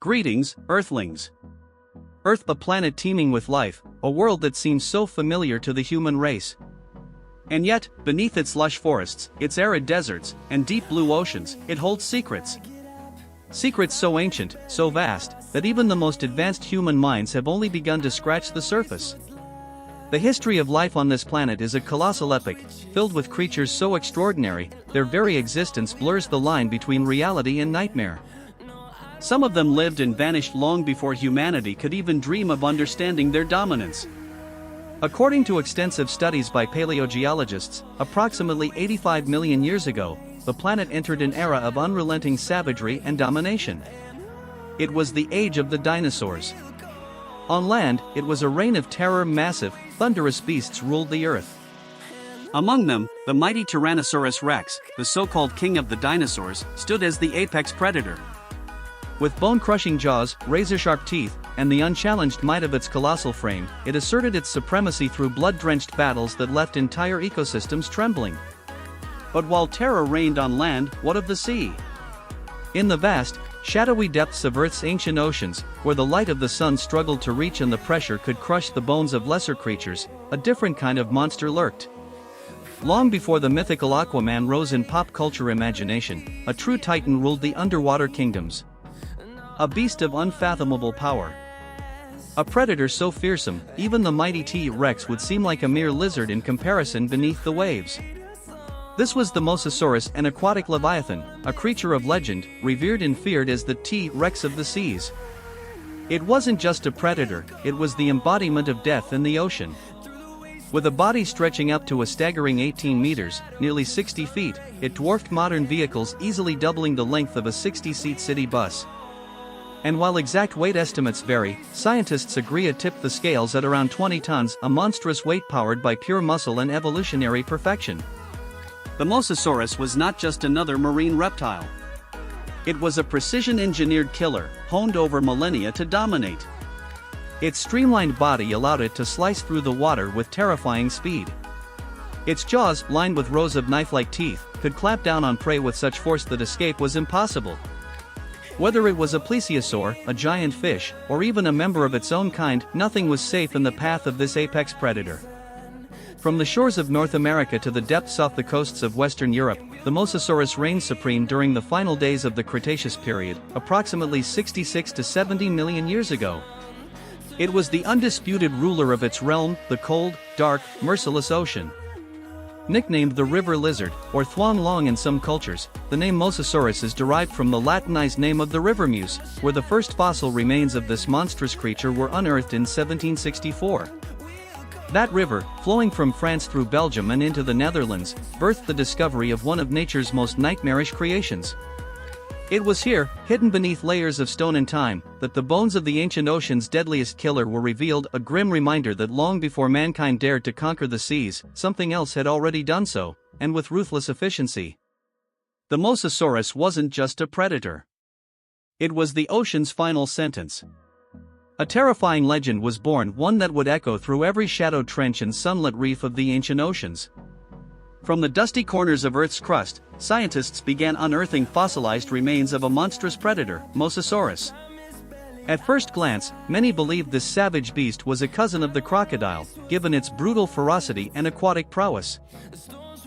Greetings, Earthlings. Earth, a planet teeming with life, a world that seems so familiar to the human race. And yet, beneath its lush forests, its arid deserts, and deep blue oceans, it holds secrets. Secrets so ancient, so vast, that even the most advanced human minds have only begun to scratch the surface. The history of life on this planet is a colossal epic, filled with creatures so extraordinary, their very existence blurs the line between reality and nightmare. Some of them lived and vanished long before humanity could even dream of understanding their dominance. According to extensive studies by paleogeologists, approximately 85 million years ago, the planet entered an era of unrelenting savagery and domination. It was the age of the dinosaurs. On land, it was a reign of terror. Massive, thunderous beasts ruled the earth. Among them, the mighty Tyrannosaurus rex, the so-called king of the dinosaurs, stood as the apex predator. With bone-crushing jaws, razor-sharp teeth, and the unchallenged might of its colossal frame, it asserted its supremacy through blood-drenched battles that left entire ecosystems trembling. But while terror reigned on land, what of the sea? In the vast, shadowy depths of Earth's ancient oceans, where the light of the sun struggled to reach and the pressure could crush the bones of lesser creatures, a different kind of monster lurked. Long before the mythical Aquaman rose in pop culture imagination, a true titan ruled the underwater kingdoms. A beast of unfathomable power. A predator so fearsome, even the mighty T-Rex would seem like a mere lizard in comparison beneath the waves. This was the Mosasaurus, an aquatic leviathan, a creature of legend, revered and feared as the T-Rex of the seas. It wasn't just a predator, it was the embodiment of death in the ocean. With a body stretching up to a staggering 18 meters, nearly 60 feet, it dwarfed modern vehicles, easily doubling the length of a 60-seat city bus. And while exact weight estimates vary, scientists agree it tipped the scales at around 20 tons, a monstrous weight powered by pure muscle and evolutionary perfection. The Mosasaurus was not just another marine reptile. It was a precision-engineered killer, honed over millennia to dominate. Its streamlined body allowed it to slice through the water with terrifying speed. Its jaws, lined with rows of knife-like teeth, could clamp down on prey with such force that escape was impossible. Whether it was a plesiosaur, a giant fish, or even a member of its own kind, nothing was safe in the path of this apex predator. From the shores of North America to the depths off the coasts of Western Europe, the Mosasaurus reigned supreme during the final days of the Cretaceous period, approximately 66 to 70 million years ago. It was the undisputed ruler of its realm, the cold, dark, merciless ocean. Nicknamed the river lizard, or thuang long in some cultures, the name Mosasaurus is derived from the Latinized name of the river Meuse, where the first fossil remains of this monstrous creature were unearthed in 1764. That river, flowing from France through Belgium and into the Netherlands, birthed the discovery of one of nature's most nightmarish creations. It was here, hidden beneath layers of stone and time, that the bones of the ancient ocean's deadliest killer were revealed, a grim reminder that long before mankind dared to conquer the seas, something else had already done so, and with ruthless efficiency. The Mosasaurus wasn't just a predator. It was the ocean's final sentence. A terrifying legend was born, one that would echo through every shadowed trench and sunlit reef of the ancient oceans. From the dusty corners of Earth's crust, scientists began unearthing fossilized remains of a monstrous predator, Mosasaurus. At first glance, many believed this savage beast was a cousin of the crocodile, given its brutal ferocity and aquatic prowess.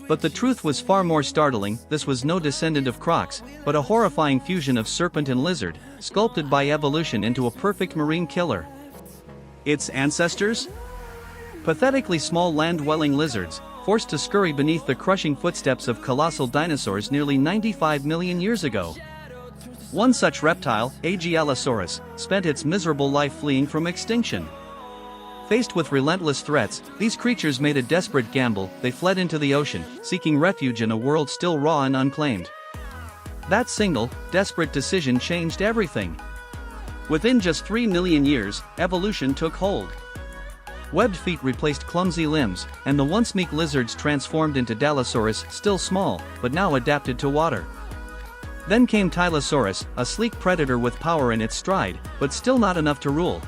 But the truth was far more startling. This was no descendant of crocs, but a horrifying fusion of serpent and lizard, sculpted by evolution into a perfect marine killer. Its ancestors? Pathetically small land-dwelling lizards, forced to scurry beneath the crushing footsteps of colossal dinosaurs nearly 95 million years ago. One such reptile, Allosaurus, spent its miserable life fleeing from extinction. Faced with relentless threats, these creatures made a desperate gamble. They fled into the ocean, seeking refuge in a world still raw and unclaimed. That single, desperate decision changed everything. Within just 3 million years, evolution took hold. Webbed feet replaced clumsy limbs, and the once meek lizards transformed into Dilophosaurus, still small, but now adapted to water. Then came Tylosaurus, a sleek predator with power in its stride, but still not enough to rule.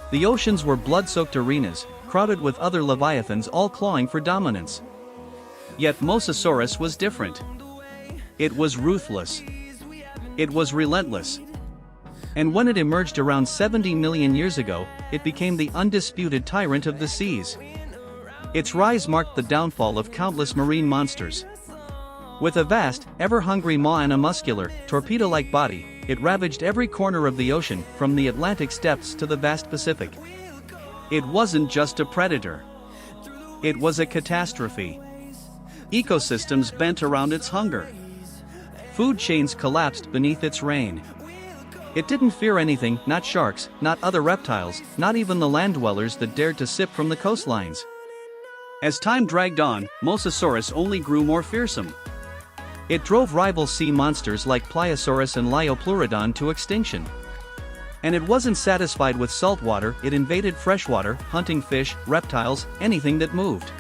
The oceans were blood-soaked arenas, crowded with other leviathans all clawing for dominance. Yet Mosasaurus was different. It was ruthless. It was relentless. And when it emerged around 70 million years ago, it became the undisputed tyrant of the seas. Its rise marked the downfall of countless marine monsters. With a vast, ever-hungry maw and a muscular, torpedo-like body, it ravaged every corner of the ocean, from the Atlantic depths to the vast Pacific. It wasn't just a predator. It was a catastrophe. Ecosystems bent around its hunger. Food chains collapsed beneath its reign. It didn't fear anything, not sharks, not other reptiles, not even the land dwellers that dared to sip from the coastlines. As time dragged on, Mosasaurus only grew more fearsome. It drove rival sea monsters like Pliosaurus and Liopleurodon to extinction. And it wasn't satisfied with saltwater, it invaded freshwater, hunting fish, reptiles, anything that moved.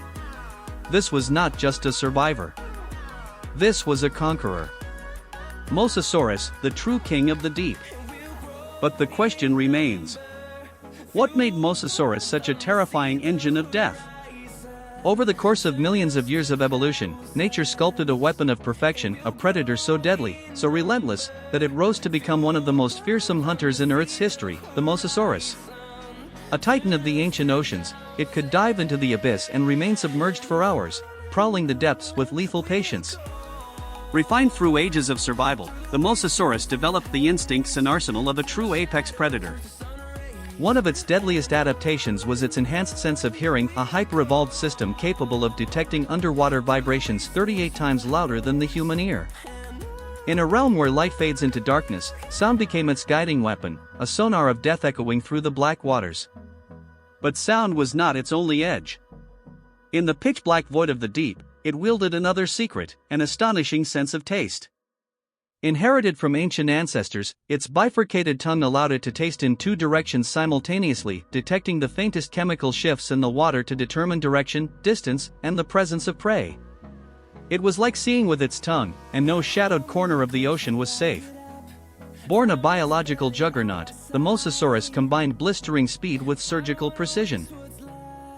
This was not just a survivor. This was a conqueror. Mosasaurus, the true king of the deep. But the question remains: what made Mosasaurus such a terrifying engine of death? Over the course of millions of years of evolution, nature sculpted a weapon of perfection, a predator so deadly, so relentless, that it rose to become one of the most fearsome hunters in Earth's history, the Mosasaurus. A titan of the ancient oceans, it could dive into the abyss and remain submerged for hours, prowling the depths with lethal patience. Refined through ages of survival, the Mosasaurus developed the instincts and arsenal of a true apex predator. One of its deadliest adaptations was its enhanced sense of hearing, a hyper-evolved system capable of detecting underwater vibrations 38 times louder than the human ear. In a realm where light fades into darkness, sound became its guiding weapon, a sonar of death echoing through the black waters. But sound was not its only edge. In the pitch-black void of the deep, it wielded another secret, an astonishing sense of taste. Inherited from ancient ancestors, its bifurcated tongue allowed it to taste in two directions simultaneously, detecting the faintest chemical shifts in the water to determine direction, distance, and the presence of prey. It was like seeing with its tongue, and no shadowed corner of the ocean was safe. Born a biological juggernaut, the Mosasaurus combined blistering speed with surgical precision.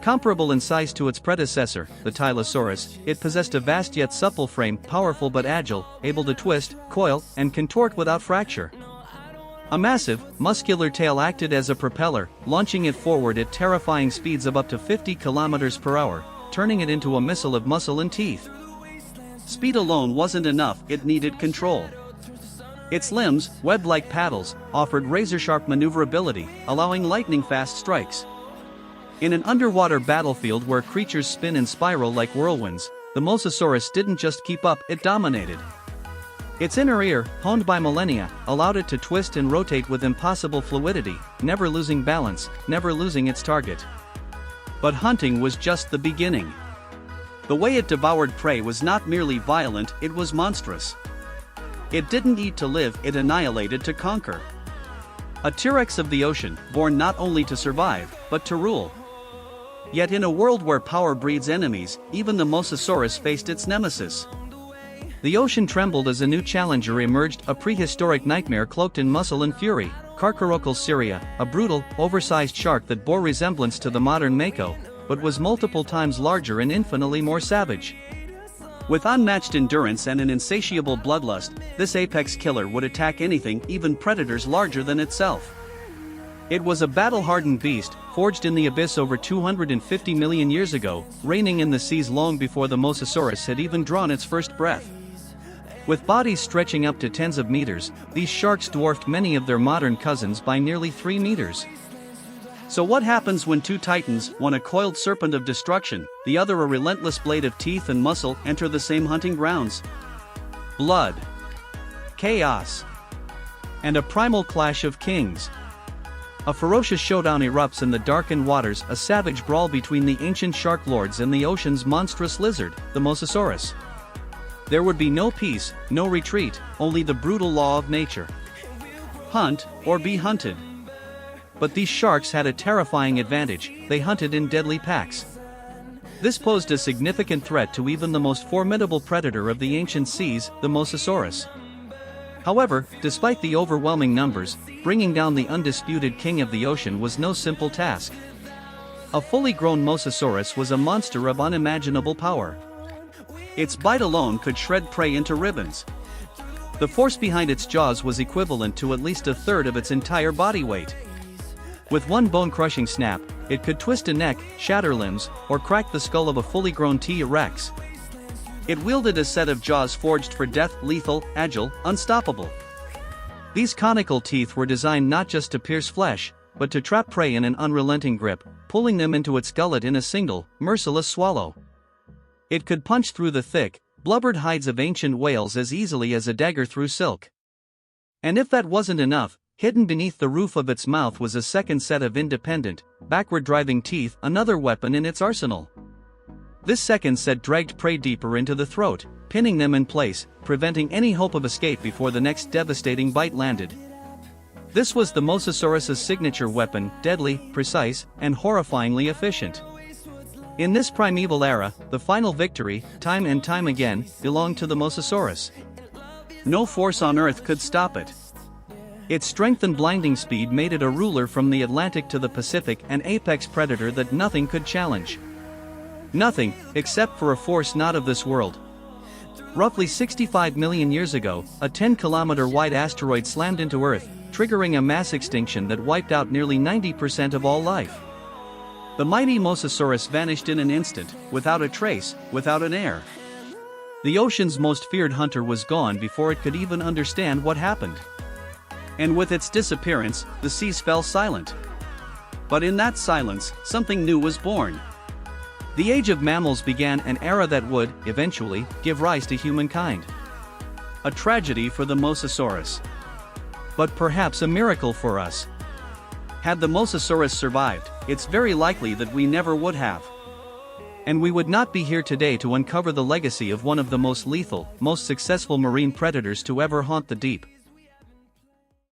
Comparable in size to its predecessor, the Tylosaurus, it possessed a vast yet supple frame, powerful but agile, able to twist, coil, and contort without fracture. A massive, muscular tail acted as a propeller, launching it forward at terrifying speeds of up to 50 kilometers per hour, turning it into a missile of muscle and teeth. Speed alone wasn't enough, it needed control. Its limbs, web-like paddles, offered razor-sharp maneuverability, allowing lightning-fast strikes. In an underwater battlefield where creatures spin and spiral like whirlwinds, the Mosasaurus didn't just keep up, it dominated. Its inner ear, honed by millennia, allowed it to twist and rotate with impossible fluidity, never losing balance, never losing its target. But hunting was just the beginning. The way it devoured prey was not merely violent, it was monstrous. It didn't eat to live, it annihilated to conquer. A T-Rex of the ocean, born not only to survive, but to rule. Yet in a world where power breeds enemies, even the Mosasaurus faced its nemesis. The ocean trembled as a new challenger emerged, a prehistoric nightmare cloaked in muscle and fury, Carcharodontal Syria, a brutal, oversized shark that bore resemblance to the modern mako, but was multiple times larger and infinitely more savage. With unmatched endurance and an insatiable bloodlust, this apex killer would attack anything, even predators larger than itself. It was a battle-hardened beast, forged in the abyss over 250 million years ago, reigning in the seas long before the Mosasaurus had even drawn its first breath. With bodies stretching up to tens of meters, these sharks dwarfed many of their modern cousins by nearly 3 meters. So what happens when two titans, one a coiled serpent of destruction, the other a relentless blade of teeth and muscle, enter the same hunting grounds? Blood, chaos, and a primal clash of kings. A ferocious showdown erupts in the darkened waters, a savage brawl between the ancient shark lords and the ocean's monstrous lizard, the Mosasaurus. There would be no peace, no retreat, only the brutal law of nature. Hunt, or be hunted. But these sharks had a terrifying advantage, they hunted in deadly packs. This posed a significant threat to even the most formidable predator of the ancient seas, the Mosasaurus. However, despite the overwhelming numbers, bringing down the undisputed king of the ocean was no simple task. A fully grown Mosasaurus was a monster of unimaginable power. Its bite alone could shred prey into ribbons. The force behind its jaws was equivalent to at least a third of its entire body weight. With one bone-crushing snap, it could twist a neck, shatter limbs, or crack the skull of a fully grown T-Rex. It wielded a set of jaws forged for death, lethal, agile, unstoppable. These conical teeth were designed not just to pierce flesh, but to trap prey in an unrelenting grip, pulling them into its gullet in a single, merciless swallow. It could punch through the thick, blubbered hides of ancient whales as easily as a dagger through silk. And if that wasn't enough, hidden beneath the roof of its mouth was a second set of independent, backward-driving teeth, another weapon in its arsenal. This second set dragged prey deeper into the throat, pinning them in place, preventing any hope of escape before the next devastating bite landed. This was the Mosasaurus's signature weapon, deadly, precise, and horrifyingly efficient. In this primeval era, the final victory, time and time again, belonged to the Mosasaurus. No force on Earth could stop it. Its strength and blinding speed made it a ruler from the Atlantic to the Pacific, an apex predator that nothing could challenge. Nothing, except for a force not of this world. Roughly 65 million years ago, a 10-kilometer-wide asteroid slammed into Earth, triggering a mass extinction that wiped out nearly 90% of all life. The mighty Mosasaurus vanished in an instant, without a trace, without an heir. The ocean's most feared hunter was gone before it could even understand what happened. And with its disappearance, the seas fell silent. But in that silence, something new was born. The age of mammals began, an era that would, eventually, give rise to humankind. A tragedy for the Mosasaurus. But perhaps a miracle for us. Had the Mosasaurus survived, it's very likely that we never would have. And we would not be here today to uncover the legacy of one of the most lethal, most successful marine predators to ever haunt the deep.